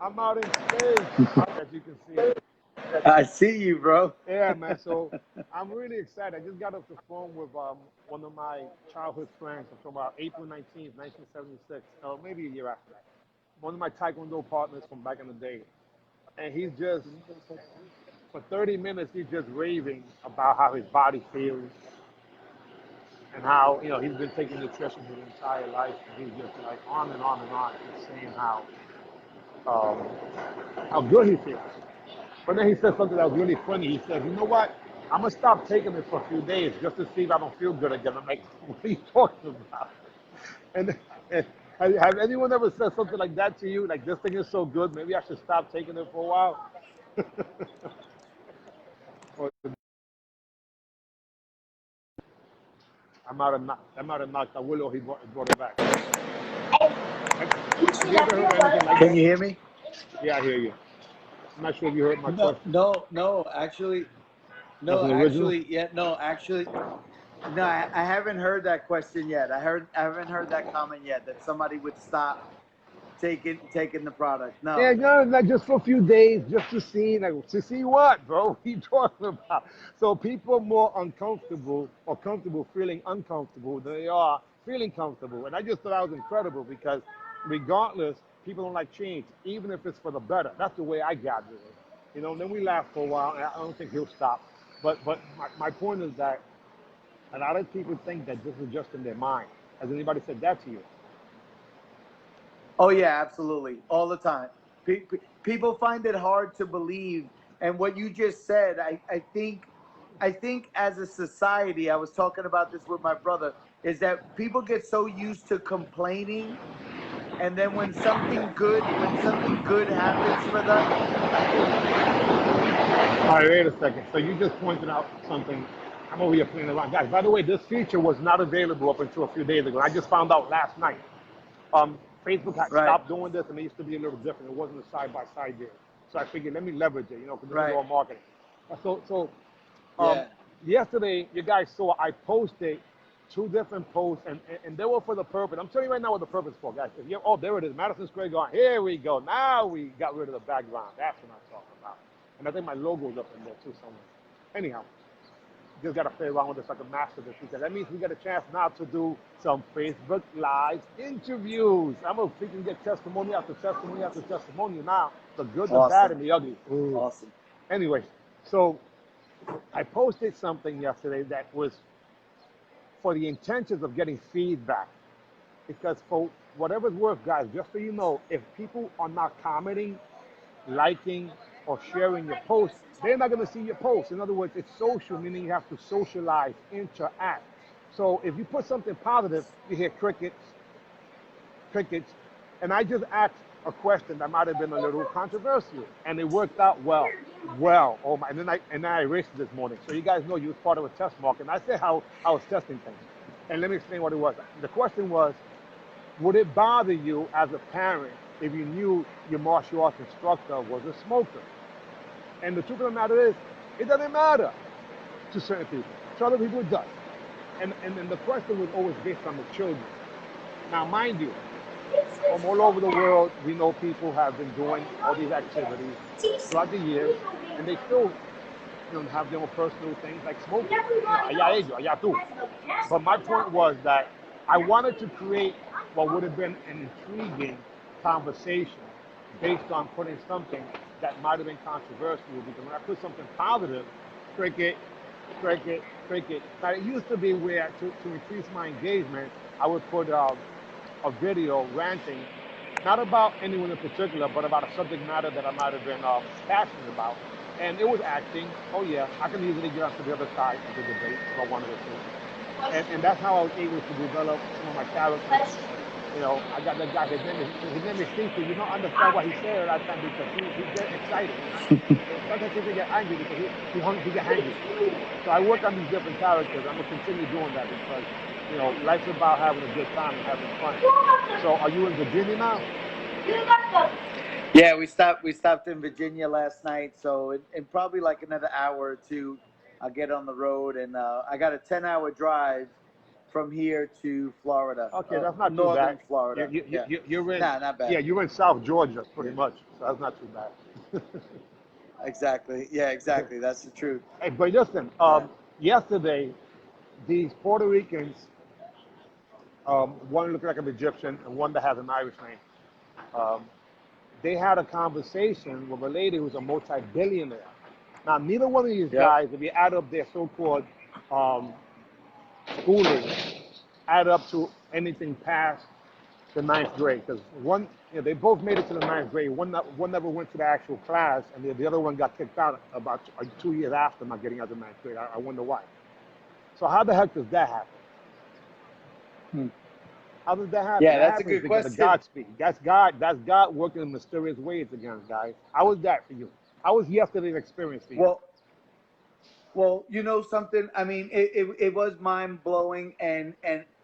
I'm out in space, as you can see. I see you, bro. Yeah, man. So I'm really excited. I just got off the phone with one of my childhood friends. I'm talking about April 19th, 1976, or maybe a year after that. One of my Taekwondo partners from back in the day. And he's just, for 30 minutes, he's just raving about how his body feels and how, he's been taking nutrition his entire life. And he's just like on and on and on, just saying um, how good he feels. But then he said something that was really funny. He said, you know what? I'm going to stop taking it for a few days just to see if I don't feel good again. I'm like, what are you talking about? And, and has anyone ever said something like that to you? Like, this thing is so good, maybe I should stop taking it for a while? Or, I'm out of knock. I will, or brought it back. Have you ever heard anything like Can you that? hear me? Yeah, I hear you. I'm not sure if you heard my No, question. no, no. Actually, no. Nothing original? Actually, yeah, no. Actually, no. I haven't heard that question yet. I haven't heard that comment yet. That somebody would stop taking the product. Yeah, No. no, like just for a few days, just to see what, bro? What are you talking about? So people are more uncomfortable or comfortable feeling uncomfortable than they are feeling comfortable. And I just thought that was incredible because regardless, people don't like change, even if it's for the better. That's the way I gather it. And then we laugh for a while, and I don't think he'll stop. But my point is that a lot of people think that this is just in their mind. Has anybody said that to you? Oh yeah, absolutely, all the time. People find it hard to believe, and what you just said, I think as a society, I was talking about this with my brother, is that people get so used to complaining, and then when something good happens for them, All right, wait a second. So you just pointed out something. I'm over here playing around. Guys, by the way, this feature was not available up until a few days ago. I just found out last night. Facebook had right, stopped doing this, and it used to be a little different. It wasn't a side-by-side deal. So I figured, let me leverage it, because this is right, all marketing. So um, yeah, yesterday, you guys saw I posted two different posts, and they were for the purpose. I'm telling you right now what the purpose for, guys. If you Oh, there it is, Madison Square Garden. Here we go. Now we got rid of the background. That's what I'm talking about. And I think my logo's up in there too somewhere. Anyhow, just got to play around with this so I can master this because that means we get a chance now to do some Facebook Live interviews. I'm going to freaking get testimony after testimony after testimony now, the good, the bad, awesome, and the ugly. Ooh. awesome. Anyway, so I posted something yesterday that was for the intentions of getting feedback. Because for whatever's worth, guys, just so you know, if people are not commenting, liking, or sharing your post, they're not going to see your post. In other words, it's social, meaning you have to socialize, interact. So if you put something positive, you hear crickets, crickets. And I just asked a question that might have been a little controversial, and it worked out well. Well, oh my! And then I erased it this morning, so you guys know you was part of a test market. And I said how I was testing things, and let me explain what it was. The question was, would it bother you as a parent if you knew your martial arts instructor was a smoker? And the truth of the matter is, it doesn't matter to certain people. To other people, it does. And the question was always based on the children. Now, mind you, from all over the world, we know people have been doing all these activities throughout the years, and they still have their own personal things like smoking. Allá ellos, allá tú. But my point was that I wanted to create what would have been an intriguing conversation based on putting something that might have been controversial. Because when I put something positive, cricket, cricket, cricket. Now it used to be where to increase my engagement, I would put a video ranting, not about anyone in particular, but about a subject matter that I might have been passionate about. And it was acting. Oh yeah, I can easily get onto the other side of the debate if I wanted to. And that's how I was able to develop some of my characters. I got that guy. His name is Steve. You don't understand what he said at that time because he get excited. Sometimes people get angry because he get angry. So I work on these different characters. I'm gonna continue doing that because life's about having a good time and having fun. So are you in Virginia now? Yeah, we stopped in Virginia last night, so in probably like another hour or two, I'll get on the road, and I got a 10-hour drive from here to Florida. Okay, that's not too Northern bad. Florida. Yeah. You're in, Nah, not bad. yeah, you're in South Georgia, pretty Yeah. much. So that's not too bad. Exactly. Yeah, exactly. That's the truth. Hey, but listen, Yeah. yesterday, these Puerto Ricans, one looked like an Egyptian and one that has an Irish name, um, they had a conversation with a lady who's a multi-billionaire. Now, neither one of these Yep. guys, if you add up their so-called um, schooling, add up to anything past the ninth grade. Because one, they both made it to the ninth grade. One never went to the actual class, and the other one got kicked out about 2 years after not getting out of the ninth grade. I wonder why. So how the heck does that happen? Hmm. How does that happen? Yeah, That that's a happens good because of question. God speak. That's God. That's God working in mysterious ways again, guys. How was that for you? How was yesterday's experience for you? Well, you know something. I mean, it was mind blowing, and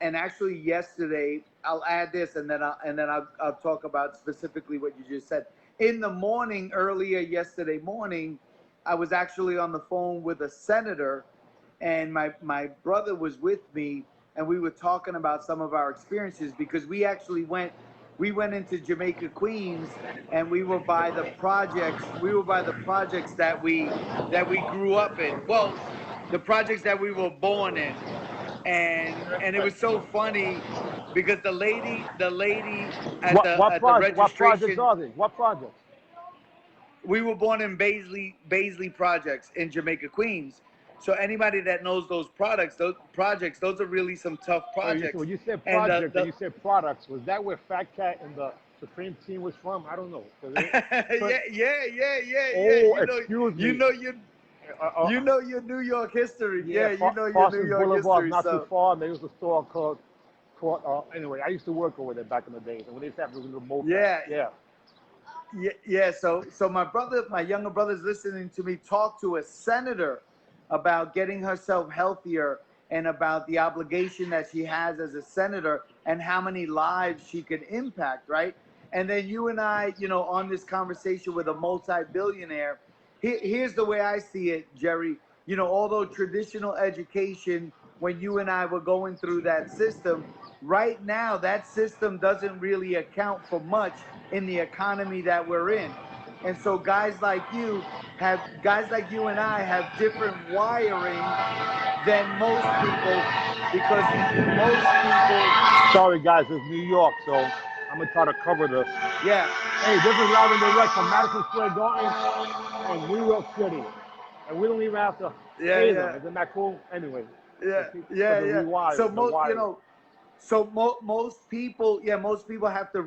actually yesterday, I'll add this, and then I'll talk about specifically what you just said. In the morning, earlier yesterday morning, I was actually on the phone with a senator, and my brother was with me, and we were talking about some of our experiences because we went into Jamaica, Queens, and we were by the projects. We were by the projects that we grew up in. Well, the projects that we were born in, and it was so funny because the lady at the What at the project? What projects registration. are they? What projects? We were born in Baisley projects in Jamaica, Queens. So anybody that knows those projects, those are really some tough projects. When you said And project and you said products, was that where Fat Cat and the Supreme Team was from? I don't know. yeah, yeah. Oh, excuse You me. know your Uh, uh, you know your New York history. yeah, Yeah, you know your New Parsons York Boulevard, history. not too So far. And there was a store called anyway, I used to work over there back in the days. And when they used to have those little mopeds. yeah, Yeah. yeah. So my younger brother's listening to me talk to a senator about getting herself healthier and about the obligation that she has as a senator and how many lives she could impact, right? And then you and I, on this conversation with a multi-billionaire, here's the way I see it, Jerry. Although traditional education, when you and I were going through that system, right now that system doesn't really account for much in the economy that we're in. And so guys like you and I have different wiring than most people because most people. Sorry, guys, it's New York, so I'm going to try to cover this. Yeah, Hey, this is live and direct from Madison Square Garden in New York City. And we don't even have to yeah, pay them. yeah, Isn't that cool? Anyway, yeah, for yeah, the yeah. rewire, So the wiring. most people, most people have to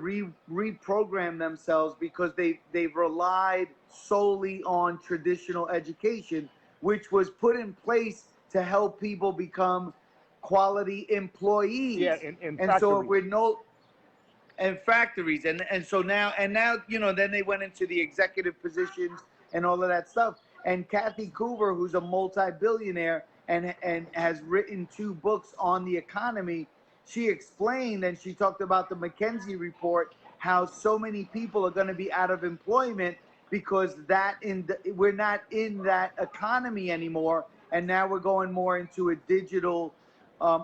reprogram themselves because they've relied solely on traditional education, which was put in place to help people become quality Yeah, employees. in And so factories. we're no and factories, and so now then they went into the executive positions and all of that stuff. And Kathy Coover, who's a multi-billionaire and has written 2 books on the economy, she explained and she talked about the McKinsey report, how so many people are going to be out of employment because we're not in that economy anymore, and now we're going more into a digital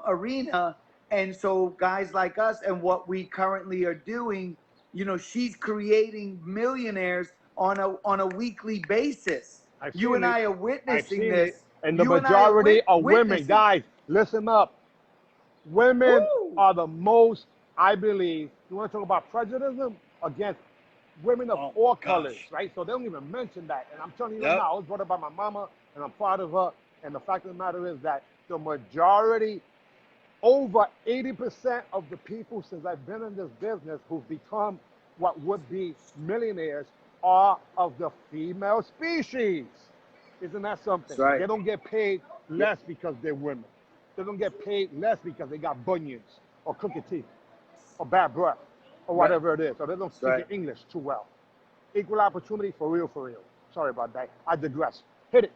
arena. And so guys like us and what we currently are doing, she's creating millionaires on a weekly basis. I've You seen and it. I are I've witnessing seen it. this. And the You and I are majority are women. witnessing. Guys, listen up. Women Woo! are the most, I believe, you want to talk about prejudice against women of Oh all colors, gosh. right? So they don't even mention that. And I'm telling you right Yep. now, I was brought up by my mama, and I'm proud of her. And the fact of the matter is that the majority, over 80% of the people since I've been in this business who've become what would be millionaires are of the female species. Isn't that something? That's right. They don't get paid Yeah. less because they're women. They don't get paid less because they got bunions or crooked teeth or bad breath or Right. whatever it is, or they don't That's speak right. English too well. Equal opportunity for real, for real. Sorry about that. I digress. Hit it.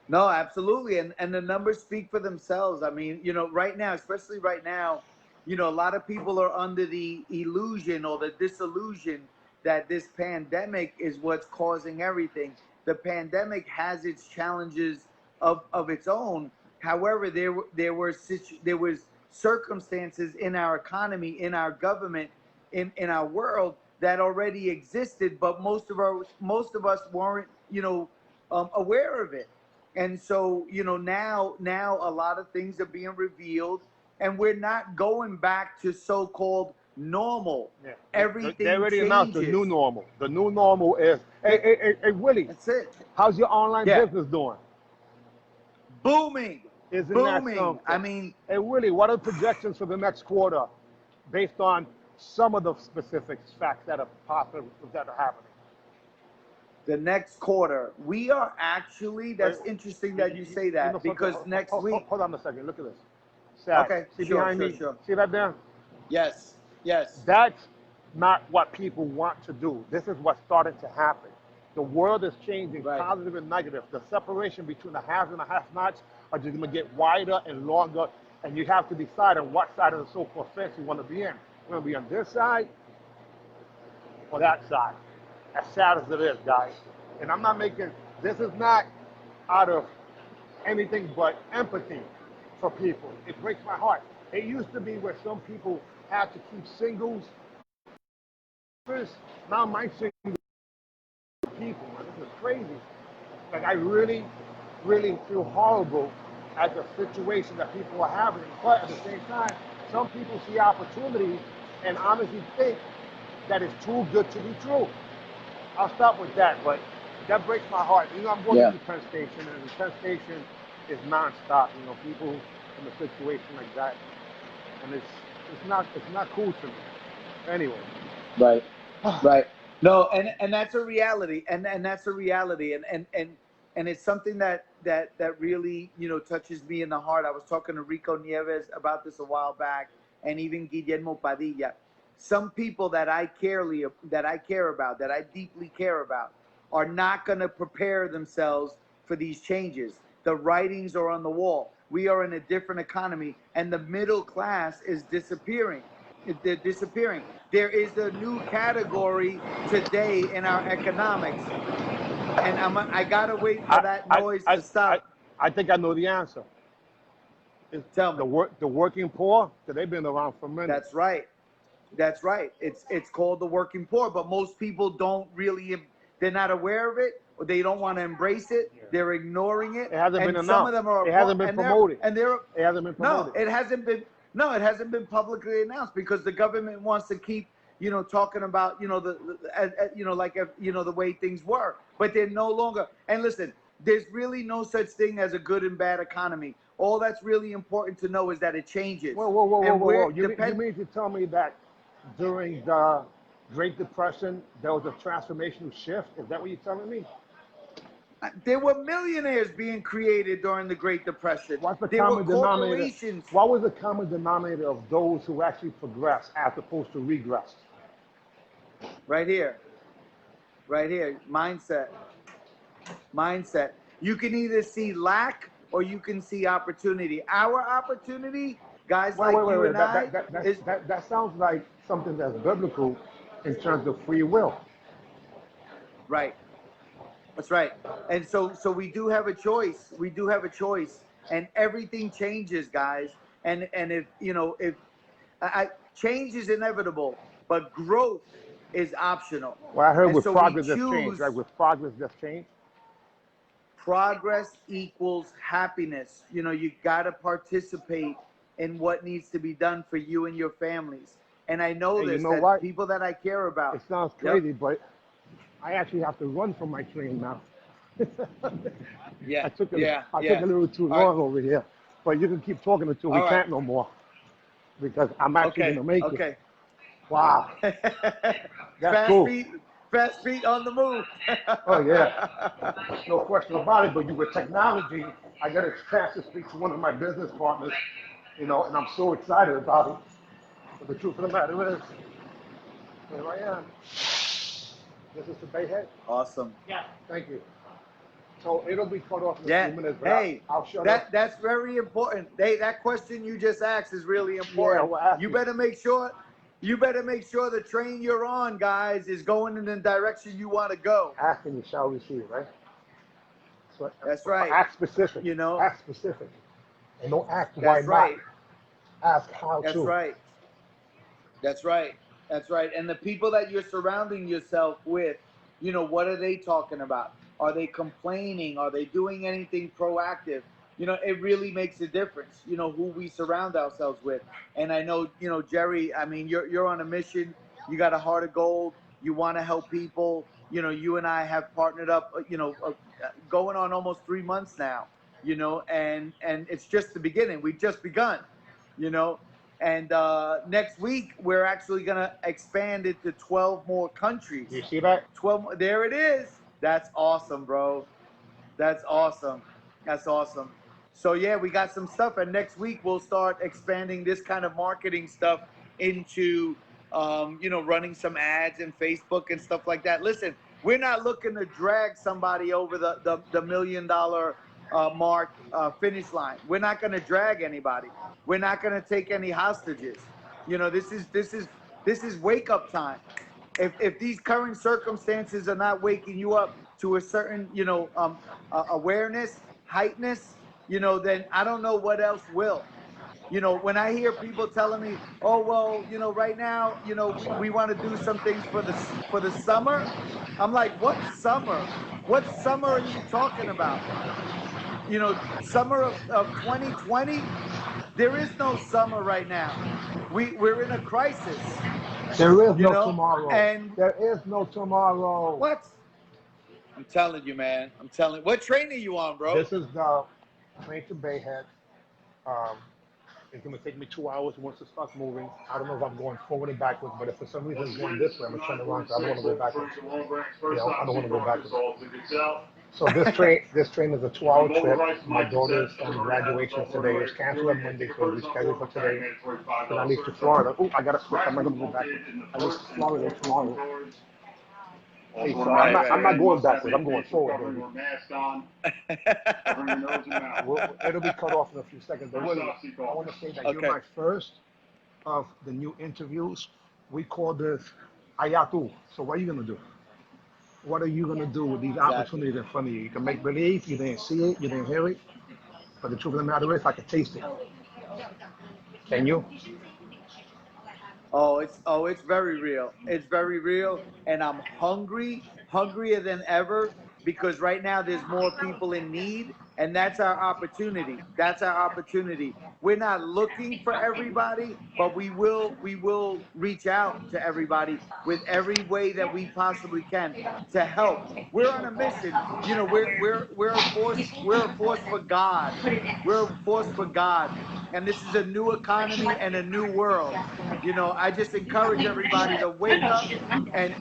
No, absolutely. And the numbers speak for themselves. I mean, right now, especially right now, a lot of people are under the illusion or the disillusion that this pandemic is what's causing everything. The pandemic has its challenges of its own, However, there was circumstances in our economy, in our government, in our world that already existed, but most of us weren't, aware of it. And so, now a lot of things are being revealed, and we're not going back to so-called normal. Yeah. They Everything already announced the new changes. normal. The new normal is, hey, Willie, That's it. how's your online Yeah. business doing? Booming. Isn't that Booming. I something? mean, Hey, Willie, what are the projections for the next quarter based on some of the specific facts that are possible, that are happening? the next quarter, we are actually, that's interesting that you say that, because next week. Hold on a second. Look at this. Sad. Okay, See sure, behind me? sure. See that there? Yes, yes. That's not what people want to do. This is what's starting to happen. The world is changing, Right. positive and negative. The separation between the haves and the have-nots are just going to get wider and longer, and you have to decide on what side of the so-called fence you want to be in. You want to be on this side or that side. As sad as it is, guys. And I'm not making, this is not out of anything but empathy for people. It breaks my heart. It used to be where some people had to keep singles. Now my single people, man, this is crazy. Like I really, really feel horrible at the situation that people are having. But at the same time, some people see opportunities and honestly think that it's too good to be true. I'll stop with that, but that breaks my heart. I'm going to the Penn Station, and the Penn Station is nonstop. People in a situation like that, and it's not cool to me. Anyway. Right. Right. No, and that's a reality, and that's a reality, and it's something that really touches me in the heart. I was talking to Rico Nieves about this a while back, and even Guillermo Padilla. Some people that I care about, that I deeply care about, are not going to prepare themselves for these changes. The writings are on the wall. We are in a different economy, and the middle class is disappearing. They're disappearing. There is a new category today in our economics, and I gotta wait for that noise to stop. I think I know the answer. Tell me. The working poor, because they've been around for minutes. That's right. That's right. It's called the working poor, but most people don't really. They're not aware of it, or they don't want to embrace it. Yeah. They're ignoring it. It hasn't been announced. Some of them are. It hasn't been promoted. It hasn't been promoted. No, it hasn't been. No, it hasn't been publicly announced because the government wants to keep, talking about, the way things were. But they're no longer. And listen, there's really no such thing as a good and bad economy. All that's really important to know is that it changes. Whoa. You mean to tell me that during the Great Depression, there was a transformational shift? Is that what you're telling me? There were millionaires being created during the Great Depression. What's the there common were corporations. Denominator? What was the common denominator of those who actually progressed as opposed to regressed? Right here. Right here. Mindset. You can either see lack or you can see opportunity. Our opportunity, guys like you and I. That sounds like something that's biblical in terms of free will. Right. That's right. And so we do have a choice. We do have a choice. And everything changes, guys. And if change is inevitable, but growth is optional. Well, I heard with progress there's change, right? With progress there's change. Progress equals happiness. You got to participate in what needs to be done for you and your families. And I know that people that I care about. It sounds crazy, but I actually have to run from my train now. I took a little too long over here. But you can keep talking until we can't no more. Because I'm actually going to make it. Okay. Wow. That's cool. Fast feet on the move. Oh, yeah. No question about it. But with technology, I got a chance to speak to one of my business partners, and I'm so excited about it. But the truth of the matter is, here I am. This is the Bayhead. Awesome. Yeah. Thank you. So it'll be cut off in a few minutes. But hey, I'll shut up. That's very important. That question you just asked is really important. Yeah, you better make sure the train you're on, guys, is going in the direction you want to go. Ask and you shall receive, right? So, that's right. Ask specific. Ask specific. And don't ask why That's not. right. Ask how That's to. right. That's right. That's right. And the people that you're surrounding yourself with, what are they talking about? Are they complaining? Are they doing anything proactive? It really makes a difference, who we surround ourselves with. And I know, Jerry, I mean, you're on a mission. You got a heart of gold. You want to help people. You and I have partnered up, going on almost 3 months now, and it's just the beginning. We've just begun, you know, and next week, we're actually going to expand it to 12 more countries. You see that? 12. There it is. That's awesome, bro. That's awesome. That's awesome. So, yeah, we got some stuff. And next week, we'll start expanding this kind of marketing stuff into, running some ads in Facebook and stuff like that. Listen, we're not looking to drag somebody over the $1 million mark finish line. We're not going to drag anybody. We're not going to take any hostages. This is wake up time. If these current circumstances are not waking you up to a certain awareness, heightness, then I don't know what else will. When I hear people telling me, oh well, right now, we want to do some things for the summer, I'm like, what summer? What summer are you talking about? Summer of 2020? There is no summer right now. We're in a crisis, There is no tomorrow. and There is no tomorrow. what? I'm telling you, man. I'm telling you. What train are you on, bro? This is the train to Bayhead. Um, it's going to take me 2 hours once it starts moving. I don't know if I'm going forward or backwards, but if for some reason it's going this way, I'm going to turn around because I don't want to go backwards. I don't want to go backwards. So this train is a 2-hour trip. My daughter's graduation today is canceled on Monday, so we scheduled for today. Then I leave to Florida. Oh, I got to switch. I'm not going to go backwards. I leave to Florida tomorrow. Hey, so I'm not going backwards. I'm going forward, baby. It'll be cut off in a few seconds. But Willie, I want to say that you're my first of the new interviews. We call this Ayatu. So what are you going to do? What are you going to do with these opportunities in front of you? You can make believe you didn't see it, you didn't hear it, but the truth of the matter is I can taste it. Can you? It's very real. It's very real, and I'm hungrier than ever, because right now there's more people in need, and that's our opportunity. That's our opportunity. We're not looking for everybody, but we will reach out to everybody with every way that we possibly can to help. We're on a mission. We're a force for God. We're a force for God, and this is a new economy and a new world. I just encourage everybody to wake up and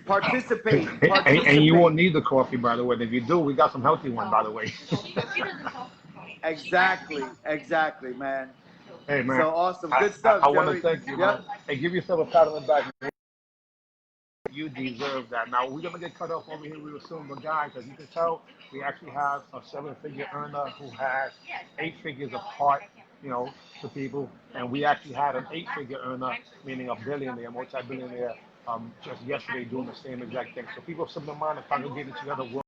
participate. And you won't need the coffee, by the way. If you do, we got some healthy one, by the way. Exactly, man. Hey, man. So awesome. Good stuff, I want to Jerry. thank you, man. Hey, give yourself a pat on the back. You deserve that. Now, we're going to get cut off over here real soon, but guys, as you can tell, we actually have a 7-figure earner who has 8 figures apart, to people, and we actually had an 8-figure earner, meaning a billionaire, multi-billionaire, just yesterday doing the same exact thing. So people of similar mind are congregating together.